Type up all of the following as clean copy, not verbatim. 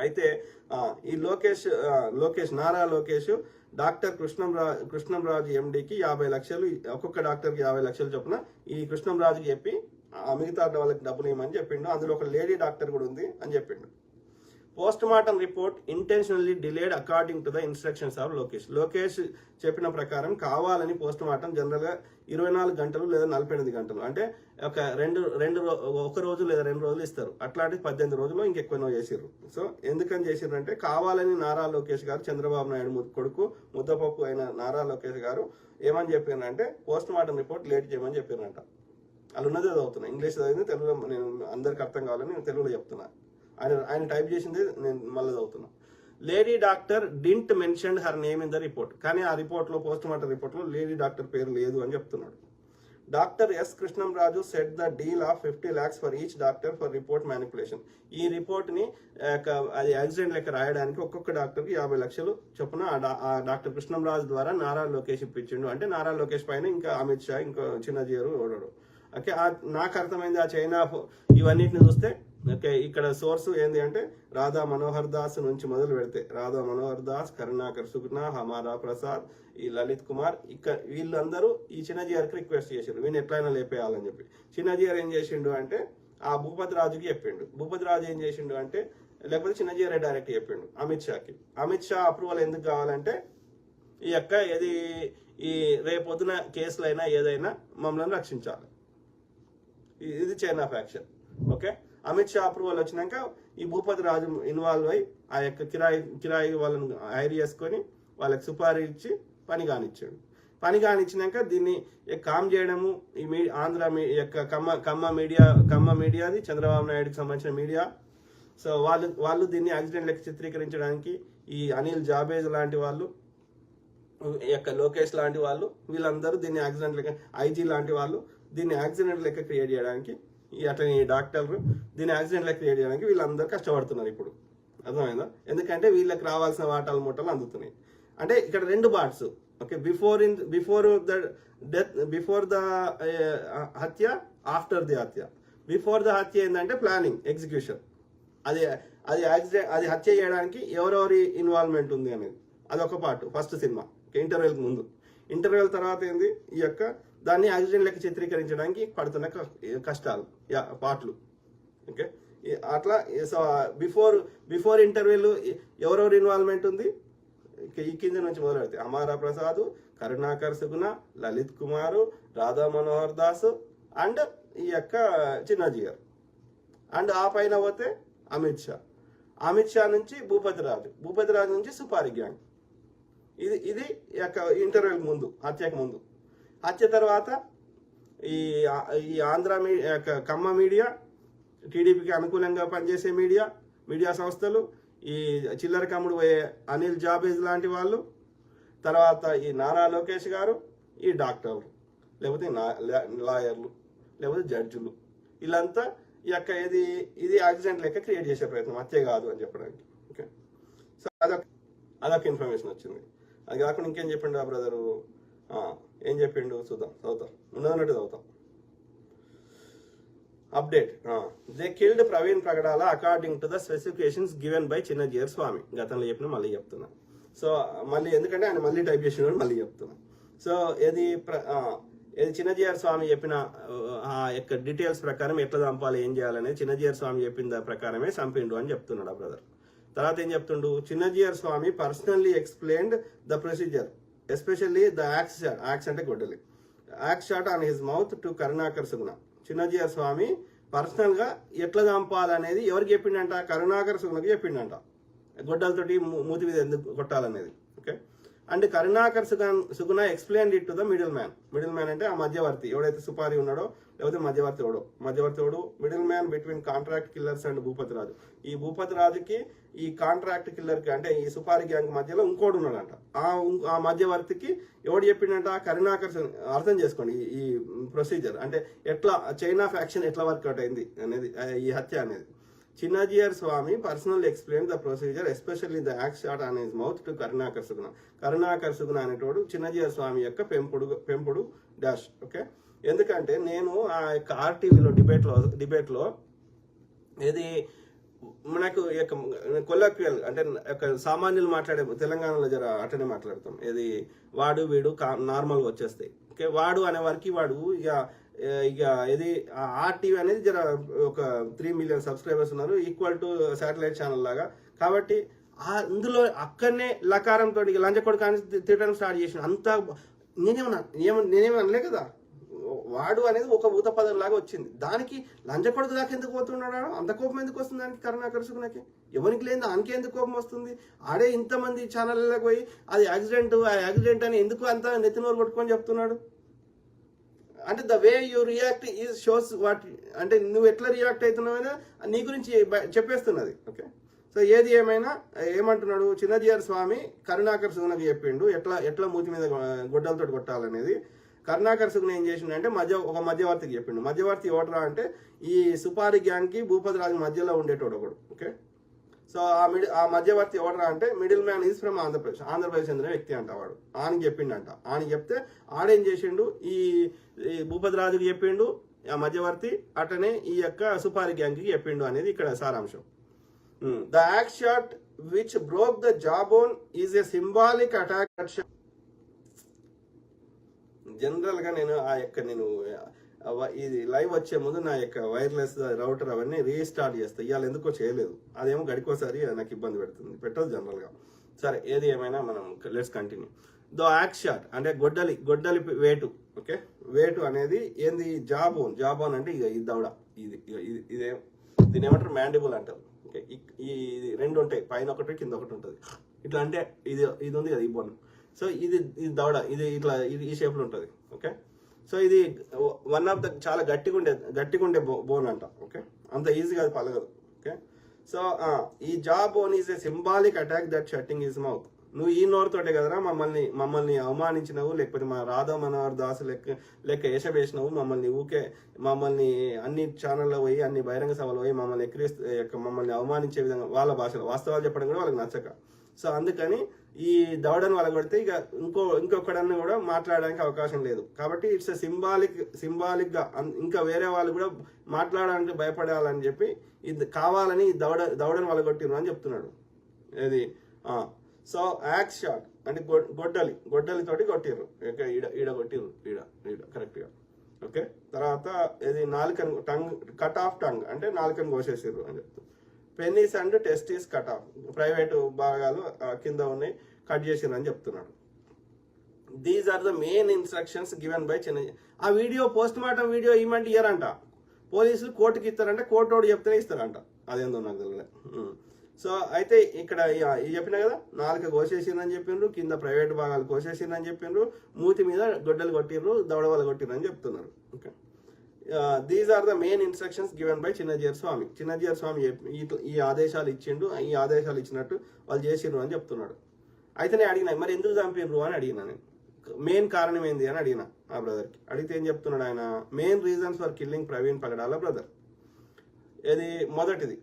అయితే ఈ లోకేష్ నారా లోకేష్ డాక్టర్ కృష్ణంరాజు ఎండికి 50 లక్షలు, ఒక్కొక్క డాక్టర్కి 50 లక్షలు చొప్పున ఈ కృష్ణంరాజుకి చెప్పి మిగతా వాళ్ళకి డబ్బులు ఇవ్వమని చెప్పిండు. అందులో ఒక లేడీ డాక్టర్ కూడా ఉంది అని చెప్పిండు. Post mortem report intentionally delayed according to the instructions of Lokesh చెప్పిన ప్రకారం కావాలని పోస్ట్ మార్టం జనరల్గా 24 గంటలు లేదా 48 గంటలు, అంటే ఒక రోజు లేదా 2 రోజులు ఇస్తారు. అట్లాంటి 18 రోజులు ఇంకెక్కువనో చేసిర్రు. సో ఎందుకని చేసిర్రు అంటే కావాలని నారా లోకేష్ గారు, చంద్రబాబు నాయుడు కొడుకు ముద్దపప్పు అయిన నారా లోకేష్ గారు ఏమని చెప్పారంటే పోస్ట్ మార్టం రిపోర్ట్ లేట్ చేయమని చెప్పారంట. వాళ్ళు ఉన్నదే చదువుతున్నా, ఇంగ్లీష్ చదివింది తెలుగులో నేను అందరికి అర్థం కావాలని నేను తెలుగులో చెప్తున్నా. ఆయన టైప్ చేసింది నేను మళ్ళీ చదువుతున్నా. Lady doctor didn't mention her name in the report, కానీ ఆ రిపోర్ట్లో పోస్ట్ మార్టం రిపోర్ట్లో లేడీ డాక్టర్ పేరు లేదు అని చెప్తున్నాడు. Doctor S Krishnamraju set the deal of 50 lakhs for each doctor for report manipulation. ఈ రిపోర్ట్ని అది యాక్సిడెంట్ లెక్క రాయడానికి ఒక్కొక్క డాక్టర్కి 50 లక్షలు చొప్పున ఆ డాక్టర్ కృష్ణంరాజు ద్వారా నారా లోకేష్ ఇప్పించిండు. అంటే నారా లోకేష్ పైన ఇంకా అమిత్ షా, ఇంకా చిన్నజీరు ఓడాడు. ఓకే, నాకు అర్థమైంది ఆ చైనా ఇవన్నిటిని చూస్తే. ఓకే, ఇక్కడ సోర్స్ ఏంది అంటే రాధా మనోహర్ దాస్ నుంచి మొదలు పెడితే రాధా మనోహర్ దాస్, కరుణాకర్ సుగుణ, హమారా ప్రసాద్, ఈ లలిత్ కుమార్, వీళ్ళందరూ ఈ చిన్నజీఆర్కి రిక్వెస్ట్ చేసిండు వీళ్ళు ఎట్లయినా లేపేయాలని చెప్పి. చిన్నజీఆర్ ఏం చేసిండు అంటే ఆ భూపతి రాజుకి చెప్పిండు. భూపతి రాజు ఏం చేసిండు అంటే, లేకపోతే చిన్నజీఆర్ డైరెక్ట్ చెప్పిండు అమిత్ షాకి. అమిత్ షా అప్రూవల్ ఎందుకు కావాలంటే ఈ రేపొద్దున కేసులైనా ఏదైనా మమ్మల్ని రక్షించాలి. ఇది China faction. Okay, Amit Shah approval వచ్చినాక ఈ భూపతి రాజు ఇన్వాల్వ్ అయ్యి ఆ యొక్క కిరాయి వాళ్ళని హైర్ చేసుకొని వాళ్ళకి సుపారీ ఇచ్చి పని కానిచ్చినాక దీన్ని కామ్ చేయడము. ఈ ఆంధ్ర యొక్క కమ్మ మీడియాది చంద్రబాబు నాయుడుకి సంబంధించిన మీడియా. సో వాళ్ళు దీన్ని యాక్సిడెంట్ లెక్క చిత్రీకరించడానికి ఈ అనిల్ జాబేజ్ లాంటి వాళ్ళు, యొక్క లోకేష్ లాంటి వాళ్ళు, వీళ్ళందరూ దీన్ని యాక్సిడెంట్ లెక్క, ఐజీ లాంటి వాళ్ళు దీన్ని యాక్సిడెంట్ లెక్క క్రియేట్ చేయడానికి, అట్లనే ఈ డాక్టర్లు దీన్ని యాక్సిడెంట్ లెక్క క్రియేట్ చేయడానికి వీళ్ళందరూ కష్టపడుతున్నారు ఇప్పుడు. అర్థమైందా? ఎందుకంటే వీళ్ళకి రావాల్సిన వాటాలు మూటలు అందుతున్నాయి. అంటే ఇక్కడ 2 పార్ట్స్. ఓకే, బిఫోర్ ద హత్య, ఆఫ్టర్ ది హత్య. బిఫోర్ ద హత్య ఏంటంటే ప్లానింగ్, ఎగ్జిక్యూషన్. అది యాక్సిడెంట్, అది హత్య చేయడానికి ఎవరెవరి ఇన్వాల్వ్మెంట్ ఉంది అనేది అదొక పార్ట్. ఫస్ట్ సినిమా ఇంటర్వెల్కి ముందు. ఇంటర్వెల్ తర్వాత ఏంది ఈ యొక్క దాన్ని యాక్సిడెంట్ లెక్క చిత్రీకరించడానికి పడుతున్న కష్టాలు, పాటలు. ఓకే, అట్లా. సో బిఫోర్ ఇంటర్వ్యూలు ఎవరెవరు ఇన్వాల్వ్మెంట్ ఉంది ఈ కింద నుంచి మొదలు పెడితే అమారా ప్రసాద్, కరుణాకర్ సుగుణ, లలిత్ కుమార్, రాధా మనోహర్ దాస్ అండ్ ఈ యొక్క చిన్నజీఆర్. అండ్ ఆ పైన పోతే అమిత్ షా నుంచి భూపతి రాజు నుంచి సుపారి గ్యాంగ్. ఇది యొక్క ఇంటర్వ్యూకి ముందు, హత్యకు ముందు. హత్య తర్వాత ఈ ఆంధ్ర కమ్మ మీడియా, టీడీపీకి అనుకూలంగా పనిచేసే మీడియా సంస్థలు, ఈ చిల్లర కమ్ముడు పోయే అనిల్ జాబేజ్ లాంటి వాళ్ళు, తర్వాత ఈ నారా లోకేష్ గారు, ఈ డాక్టర్లు, లేకపోతే లాయర్లు, లేకపోతే జడ్జిలు, వీళ్ళంతా ఈ యొక్క ఇది యాక్సిడెంట్ లెక్క క్రియేట్ చేసే ప్రయత్నం, హత్య కాదు అని చెప్పడానికి. ఓకే, సో అదొక ఇన్ఫర్మేషన్ వచ్చింది. అది కాకుండా ఇంకేం చెప్పిండు ఆ బ్రదరు, ఏం చెప్పిండు చూద్దాం, ఉన్నదన్నట్టు చదువుతాం. Update, they killed Praveen Pragadala according to the specifications given by Chinnajeeyar Swami. గతంలో చెప్పిన మళ్ళీ చెప్తున్నా. సో మళ్ళీ ఎందుకంటే ఆయన మళ్ళీ టైప్ చేసిన మళ్ళీ చెప్తున్నా. సో ఏది చిన్నజీఆర్ స్వామి చెప్పిన ఆ యొక్క డీటెయిల్స్ ప్రకారం ఎట్లా చంపాలి, ఏం చేయాలనేది చిన్నజీఆర్ స్వామి చెప్పిన ప్రకారమే చంపిండు అని చెప్తున్నాడు ఆ బ్రదర్. తర్వాత ఏం చెప్తుండు, Chinnajeeyar Swami personally explained the procedure, especially the axe అంటే గొడ్డలి, axe shot on his mouth to Karunakar Suguna. Chinnajeeyar Swami personal గా ఎట్లా చంపాలనేది ఎవరికి చెప్పిండంట, కరుణాకర్ సుగుణకి చెప్పిండంట, గొడ్డలతోటి మూతి మీద ఎందుకు కొట్టాలనేది. Okay, and Karunakar Suguna explained it to the middle man అంటే ఆ మధ్యవర్తి ఎవడైతే సుపారి ఉన్నాడో, లేకపోతే మధ్యవర్తి middle man between contract killers and Bhupathi Raju. ఈ భూపతి రాజుకి ఈ కాంట్రాక్ట్ కిల్లర్కి అంటే ఈ సుపారి గ్యాంగ్ మధ్యలో ఇంకోటి ఉన్నాడంట. ఆ మధ్యవర్తికి ఎవడు చెప్పిండంట, కరుణాకర్. అర్థం చేసుకోండి ఈ ప్రొసీజర్, అంటే ఎట్లా చైనా ఫ్యాక్షన్ ఎట్లా వర్కౌట్ అయింది అనేది, ఈ హత్య అనేది. Chinnajeeyar Swami personal explain the procedure especially the axe shot on his mouth to Karunakar Suguna అనేటోడు చిన్నజీఆర్ స్వామి యొక్క పెంపుడు డాష్. ఓకే, ఎందుకంటే నేను ఆ యొక్క ఆర్టీవీలో డిబేట్లో ఏది మనకు కొలక్వియల్ అంటే సామాన్యులు మాట్లాడే తెలంగాణలో జర అటనే మాట్లాడతాం. ఇది వాడు వీడు నార్మల్గా వచ్చేస్తాయి. ఓకే, వాడు అనే వారికి వాడు ఇక ఇక ఇది ఆర్టీవీ అనేది జర ఒక 3 మిలియన్ సబ్స్క్రైబర్స్ ఉన్నారు, ఈక్వల్ టు శాటిలైట్ ఛానల్ లాగా. కాబట్టి అందులో అక్కడనే లకారంతో లంచకొడు కానీ తిట్టడం స్టార్ట్ చేసిన అంతా నేనేమన్నా అనలే కదా. వాడు అనేది ఒక ఊత పదం లాగా వచ్చింది. దానికి లంచకొడుకు దాకా ఎందుకు పోతున్నాడు? అంత కోపం ఎందుకు వస్తుంది దానికి? కరుణాకర్ సుగుణకి ఎవరికి లేదు, దానికి ఎందుకు కోపం వస్తుంది? ఆడే ఇంతమంది ఛానళ్ళకి పోయి అది యాక్సిడెంట్ అని ఎందుకు అంత నెత్తినోరు కొట్టుకొని చెప్తున్నాడు? అంటే the way you react is shows what, అంటే నువ్వు ఎట్లా రియాక్ట్ అవుతున్నావు నీ గురించి చెప్పేస్తున్నది. ఓకే, సో ఏది ఏమైనా ఏమంటున్నాడు చిన్నజీఆర్ స్వామి కరుణాకర్ సుగుణకి చెప్పిండు ఎట్లా మూతి మీద గొడ్డలతో కొట్టాలనేది. కరుణాకర్ సుగుణ ఏం చేసిండు అంటే ఒక మధ్యవర్తికి చెప్పిండు. మధ్యవర్తి ఎవడరా అంటే ఈ సుపారి గ్యాంగ్ కి భూపతి రాజు మధ్యలో ఉండేటోడు ఒకడు. ఓకే, సో ఆ మధ్యవర్తి ఎవడరా అంటే middle man is from Andhra Pradesh చెందిన వ్యక్తి అంట. వాడు ఆనికి చెప్పిండంట. ఆనికి చెప్తే ఆడేం చేసిండు, ఈ భూపతి రాజుకి చెప్పిండు ఆ మధ్యవర్తి, అటనే ఈ యొక్క సుపారి గ్యాంగ్ కి చెప్పిండు అనేది ఇక్కడ సారాంశం. The act shot which broke the jaw bone is a symbolic attack. General గా నేను ఇది లైవ్ వచ్చే ముందు నా యొక్క వైర్లెస్ రౌటర్ అవన్నీ రీస్టార్ట్ చేస్తా. ఇవాళ ఎందుకో చేయలేదు, అదేమో గడికోసారి నాకు ఇబ్బంది పెట్టదు జనరల్ గా. సరే, ఏది ఏమైనా మనం let's continue. Though act shot అంటే గొడ్డలి వేటు. ఓకే, వేటు అనేది ఏంది? జాబోన్ అంటే ఇది దవడ, ఇదే దీని ఏమంటారు మ్యాండిబుల్ అంటారు. ఓకే, ఇది రెండు ఉంటాయి, పైన ఒకటి కింద ఒకటి ఉంటుంది. ఇట్లా అంటే ఇది ఉంది కదా ఈ బోన్. సో ఇది దవడ, ఇది ఇట్లా ఈ షేప్ లో ఉంటుంది. ఓకే, సో ఇది వన్ ఆఫ్ ద చాలా గట్టిగా ఉండే బోన్ అంట. ఓకే, అంత ఈజీగా అది పలగదు. ఓకే, సో ఈ జా bone is a symbolic attack that shutting his mouth. నువ్వు ఈ నోరుతోటే కదరా మమ్మల్ని అవమానించినవు, లేకపోతే మా రాధా మనోహర్ దాస్ లెక్క వేషవేసినవు, మమ్మల్ని అన్ని ఛానల్లో పోయి అన్ని బహిరంగ సభలు పోయి మమ్మల్ని అవమానించే విధంగా వాళ్ళ భాషలో వాస్తవాలు చెప్పడం కూడా వాళ్ళకి నచ్చక. సో అందుకని ఈ దవడను వలగొడితే ఇక ఇంకొకడನ್ನು కూడా మాట్లాడడానికి అవకాశం లేదు. కాబట్టి ఇట్స్ సింబాలిక్ గా ఇంకా వేరే వాళ్ళు కూడా మాట్లాడడానికి భయపడాలని చెప్పి ఇది కావాలని దవడను వలగొట్టిరు అని చెప్తున్నాడు. ఇది సో యాక్ట్ షాట్ అంటే గొడ్డలితోటి కొట్టిర్రు, ఈడ కొట్టిర్రు, ఈడ కరెక్ట్ గా. ఓకే, తర్వాత ఇది టంగ్ కట్ ఆఫ్ టంగ్ అంటే నాలుకను కోసేసిర్రు అని చెప్తారు. Penis and testes cut off, private భాగాలు కింద ఉన్నాయి, కట్ చేసిర్రు అని చెప్తున్నాడు. These are the main instructions given by Chinna. ఆ వీడియో పోస్ట్ మార్టం వీడియో ఇవ్వమంటే ఇయ్యారంట పోలీసులు, కోర్టుకి ఇస్తారంట, కోర్టు వాడు చెప్తేనే ఇస్తారంట. అదేందో నాకు తెలియదు. సో అయితే ఇక్కడ చెప్పిన కదా, నాలుక కోసేసిందని చెప్పిండ్రు, కింద ప్రైవేట్ భాగాలు కోసేసిందని చెప్పిండ్రు, మూతి మీద గొడ్డలు కొట్టిర్రు, దవడ వల్ల కొట్టిర్రు అని చెప్తున్నారు. Okay, these are the main instructions given by Chinnajeeyar Swami ఈ ఆదేశాలు ఇచ్చిండు, ఈ ఆదేశాలు ఇచ్చినట్టు వాళ్ళు చేసిండ్రు అని చెప్తున్నాడు. అయితే నేను అడిగిన మరి ఎందుకు చంపిండ్రు అని అడిగినా, నేను మెయిన్ కారణం ఏంది అని అడిగిన ఆ బ్రదర్కి. అడిగితే ఏం చెప్తున్నాడు ఆయన, main reasons for killing Praveen Pagadala brother. ఇది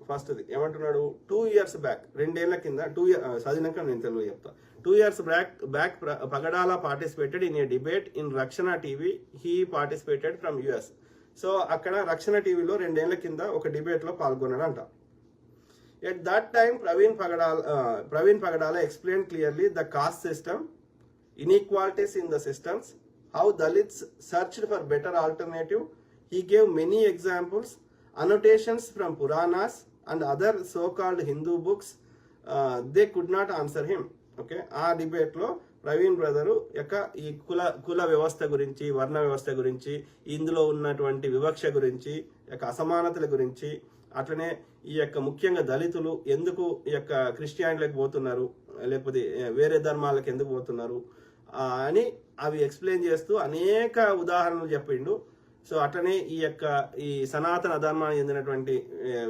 ఫస్ట్ది ఏమంటున్నాడు, 2 years బ్యాక్, 2 ఏళ్ల కింద, చదివినాక నేను తెలుగు చెప్తా. 2 years back Pagadala participated in a debate in Rakshana TV. He participated from US. So అక్కడ రక్షణ టీవీలో 2 ఏళ్ల కింద ఒక డిబేట్ లో పాల్గొన్నాడంట. At that time Praveen Pagadala explain clearly the caste system, inequalities in the systems, how Dalits searched for better alternative. He gave many examples, annotations from Puranas and other so-called Hindu books. They could not answer him. Okay, ఆ debate లో Praveen brother యొక్క ఈ కుల వ్యవస్థ గురించి, వర్ణ వ్యవస్థ గురించి, ఇందులో ఉన్నటువంటి వివక్ష గురించి, యొక్క అసమానతల గురించి, అట్లనే ఈ యొక్క ముఖ్యంగా దళితులు ఎందుకు ఈ యొక్క క్రిస్టియానిటీలకు పోతున్నారు, లేకపోతే వేరే ధర్మాలకు ఎందుకు పోతున్నారు అని అవి ఎక్స్ప్లెయిన్ చేస్తూ అనేక ఉదాహరణలు చెప్పిండు. సో అట్లనే ఈ సనాతన ధర్మానికి చెందినటువంటి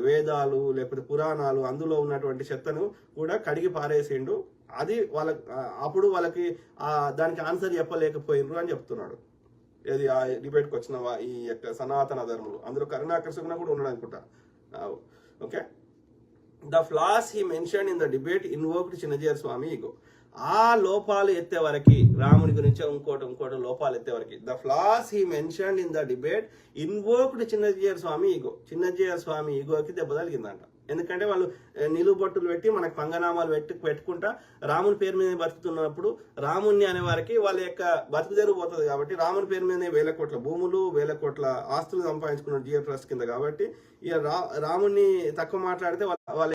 వేదాలు లేకపోతే పురాణాలు, అందులో ఉన్నటువంటి చెత్తను కూడా కడిగి పారేసిండు. అది అప్పుడు వాళ్ళకి దానికి ఆన్సర్ చెప్పలేకపోయినరు అని చెప్తున్నాడు. ఇది ఆ డిబేట్కి వచ్చిన ఈ యొక్క సనాతన ధర్మలు, అందులో కరుణాకర్ సుగుణ కూడా ఉన్నాడు అనుకుంటా. Okay, the flaws he mention in the debate invoked Chinnajeeyar Swami ego. ఆ లోపాలు ఎత్తే వరకు, రాముని గురించి ఇంకోటి లోపాలు ఎత్తే వరకు, the flaws he mention in the debate invoked Chinnajeeyar Swami ego. Chinnajeeyar Swami ఈగోకి దెబ్బ తగిలిందంట. ఎందుకంటే వాళ్ళు నిలువుబొట్టులు పెట్టి మనకు పంగనామాలు పెట్టుకుంటా రాముని పేరు మీద బతుకుతున్నప్పుడు రాముణ్ణి అనే వారికి వాళ్ళ యొక్క బతుకుదెరువు పోతుంది కాబట్టి రాముని పేరు మీదనే 1,000 కోట్ల భూములు 1,000 కోట్ల ఆస్తులు సంపాదించుకున్నారు జియో ట్రస్ట్ కింద. కాబట్టి ఇక రాముణ్ణి తక్కువ మాట్లాడితే వాళ్ళ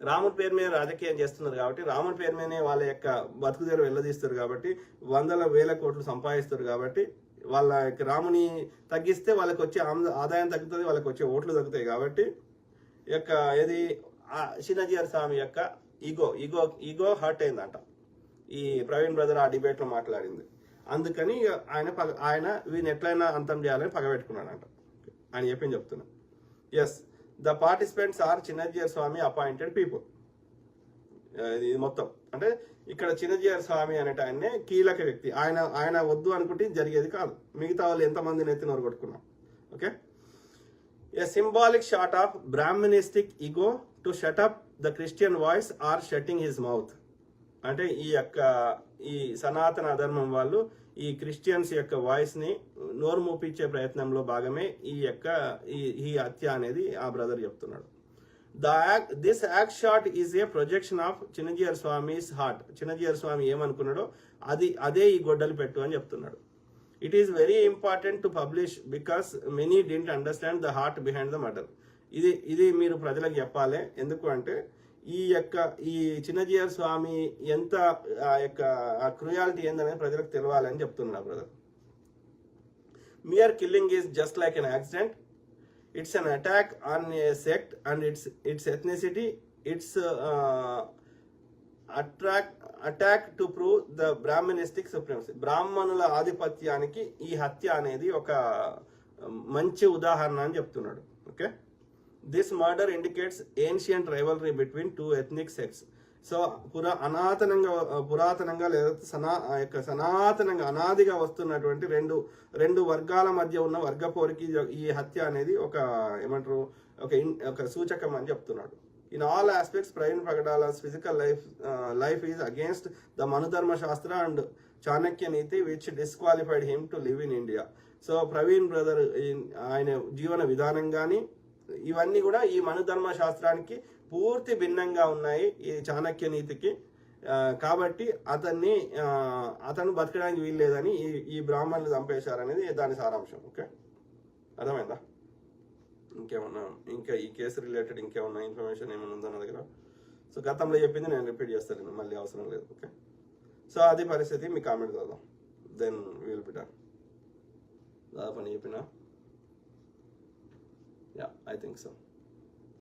రాముని పేరు మీద రాజకీయం చేస్తున్నారు కాబట్టి రాముని పేరు మీదనే వాళ్ళ యొక్క బతుకుదెరువు వెళ్ళదీస్తారు కాబట్టి 100,000 కోట్లు సంపాదిస్తారు కాబట్టి వాళ్ళ యొక్క రాముని తగ్గిస్తే వాళ్ళకి వచ్చే ఆదాయం తగ్గుతుంది, వాళ్ళకి వచ్చే ఓట్లు తగ్గుతాయి. కాబట్టి యొక్క ఏది చిన్నజీఆర్ స్వామి యొక్క ఈగో హర్ట్ అయిందంట ఈ ప్రవీణ్ బ్రదర్ ఆ డిబేట్ లో మాట్లాడింది. అందుకని ఆయన వీని ఎట్లయినా అంతం చేయాలని పగబెట్టుకున్నాడంట ఆయన చెప్తున్నా. Yes, the participants are Chinnajeeyar Swami appointed people. ఇది మొత్తం అంటే ఇక్కడ చిన్నజీఆర్ స్వామి అనేట ఆయన్నే కీలక వ్యక్తి. ఆయన వద్దు అనుకుంటే జరిగేది కాదు. మిగతా వాళ్ళు ఎంతమందిని ఎత్తి నోరు కొట్టుకున్నాం. Okay, a symbolic shot of Brahmanistic ego to shut up the Christian voice or shutting his mouth. అంటే ఈ సనాతన అధర్మం వాళ్ళు ఈ క్రిస్టియన్స్ యొక్క వాయిస్ ని నోరు మూపించే ప్రయత్నంలో భాగమే ఈ హత్య అనేది ఆ బ్రదర్ చెప్తున్నాడు. This act shot is a projection of Chinnajeeyar Swami's heart. Chinnajeeyar Swami ఏమనుకున్నాడో అదే ఈ గొడ్డలు పెట్టు అని చెప్తున్నాడు. It is very important to publish because many didn't understand the heart behind the murder. ఇది మీరు ప్రజలకు చెప్పాలి. ఎందుకు అంటే ఈ చిన్నజీఆర్ స్వామి ఎంత ఆ క్రూయాలిటీ ఏందనేది ప్రజలకు తెలవాలని చెప్తున్నారు brother. Mere killing is just like an accident. It's an attack on a sect and its ethnicity. It's attack to prove the brahmanistic supremacy. బ్రాహ్మణుల ఆధిపత్యానికి ఈ హత్య అనేది ఒక మంచి ఉదాహరణ అని చెప్తున్నాడు. Okay, this murder indicates ancient rivalry between two ethnic sects. So పురాతనంగా లేదా సనాతనంగా అనాదిగా వస్తున్నటువంటి రెండు వర్గాల మధ్య ఉన్న వర్గ పోరికి ఈ హత్య అనేది ఒక సూచకం అని చెప్తున్నాడు. In all aspects, Praveen Pagadala's physical life is against the Manudharma Shastra and Chanakya Niti, which disqualified him to live in India. So, Praveen brother, ఆయన జీవన విధానం కానీ ఇవన్నీ కూడా ఈ మనుధర్మ శాస్త్రానికి పూర్తి భిన్నంగా ఉన్నాయి ఈ చాణక్య నీతికి. కాబట్టి అతను బతకడానికి వీల్లేదని ఈ బ్రాహ్మణులు చంపేశారనేది దాని సారాంశం. ఓకే, అర్థమైందా? ఇంకా ఈ కేసు రిలేటెడ్ ఇంకేమన్నా ఇన్ఫర్మేషన్ ఏమైనా ఉందో నా దగ్గర. సో గతంలో చెప్పింది నేను రిపీట్ చేస్తాను, మళ్ళీ అవసరం లేదు. ఓకే, సో అది పరిస్థితి. మీ కామెంట్ చదువుదాం, దెన్ విల్ బి డన్. దాదాపు చెప్పినా, యా, ఐ థింక్ సో.